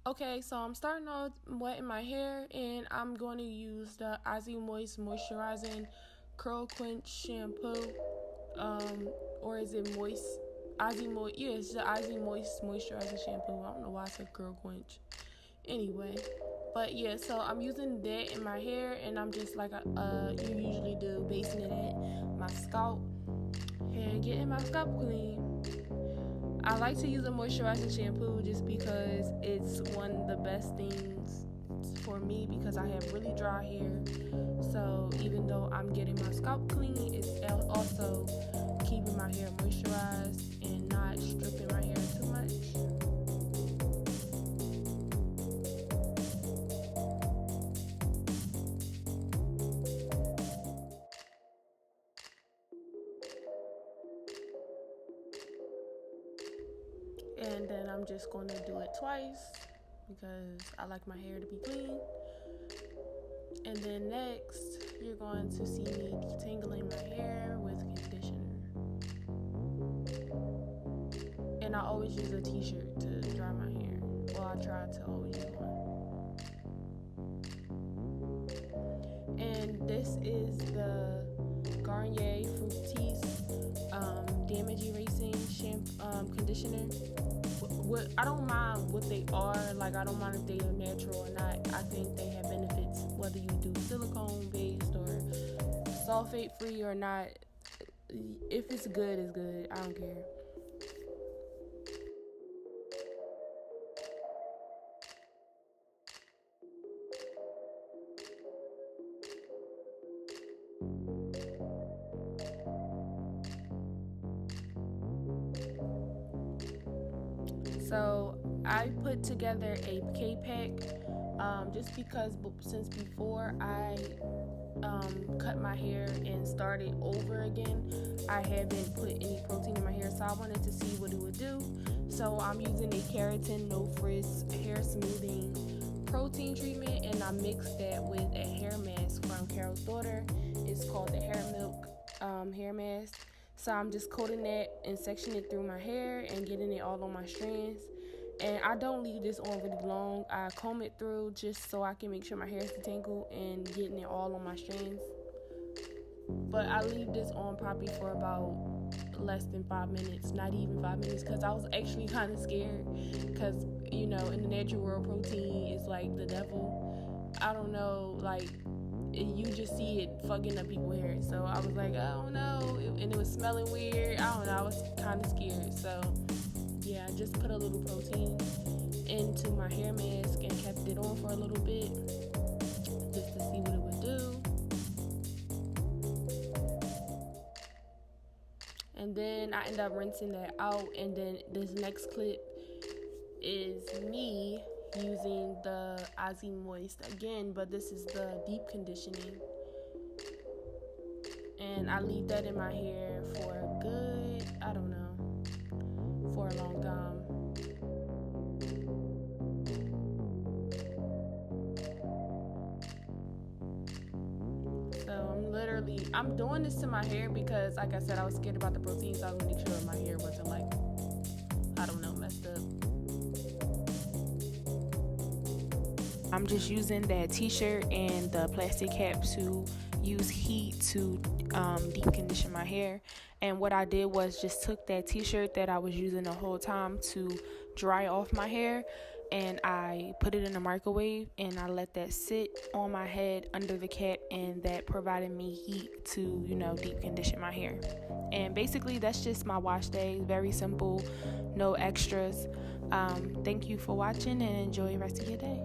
Okay, so I'm starting off wetting my hair, and I'm going to use the Aussie Moist Moisturizing Curl Quench Shampoo. Or is it Moist? Aussie Moist. Yeah, it's the Aussie Moist Moisturizing Shampoo. I don't know why I said Curl Quench. Anyway, but yeah, so I'm using that in my hair, and I'm just like you usually do, basing it at my scalp and getting my scalp clean. I like to use a moisturizing shampoo just because it's one of the best things for me because I have really dry hair. So even though I'm getting my scalp clean, it's also keeping my hair moisturized and not stripping my hair too much. And then I'm just going to do it twice because I like my hair to be clean. And then next, you're going to see me detangling my hair with conditioner. And I always use a t-shirt to dry my hair. Well, I try to always use one. And this is the Garnier Fructis Damage Erasing Conditioner. I don't mind what they are. Like, I don't mind if they are natural or not. I think they have benefits whether you do silicone based or sulfate free or not. If it's good, it's good. I don't care. So I put together a K-Pack just because since before I cut my hair and started over again, I haven't put any protein in my hair, so I wanted to see what it would do. So I'm using a Keratin no frizz hair smoothing protein treatment, and I mixed that with a hair mask from Carol's daughter. It's called the Hair Milk hair mask. So I'm just coating that and sectioning it through my hair and getting it all on my strands. And I don't leave this on really long. I comb it through just so I can make sure my hair is detangled and getting it all on my strands. But I leave this on probably for about less than 5 minutes, not even 5 minutes, because I was actually kind of scared because, you know, in the natural world, protein is like the devil. I don't know, like, you just see it fucking up people's hair. So I was like, I don't know. And it was smelling weird. I don't know. I was kind of scared. So yeah, I just put a little protein into my hair mask and kept it on for a little bit just to see what it would do. And then I end up rinsing that out. And then this next clip is me using the Aussie Moist again, but this is the deep conditioning, and I leave that in my hair for a good, I don't know, for a long time. So I'm doing this to my hair because, like I said, I was scared about the protein, so I was gonna make sure my hair wasn't like, I don't know, messed up. I'm just using that t-shirt and the plastic cap to use heat to deep condition my hair. And what I did was just took that t-shirt that I was using the whole time to dry off my hair, and I put it in the microwave and I let that sit on my head under the cap, and that provided me heat to, you know, deep condition my hair. And basically that's just my wash day. Very simple, no extras. Thank you for watching and enjoy the rest of your day.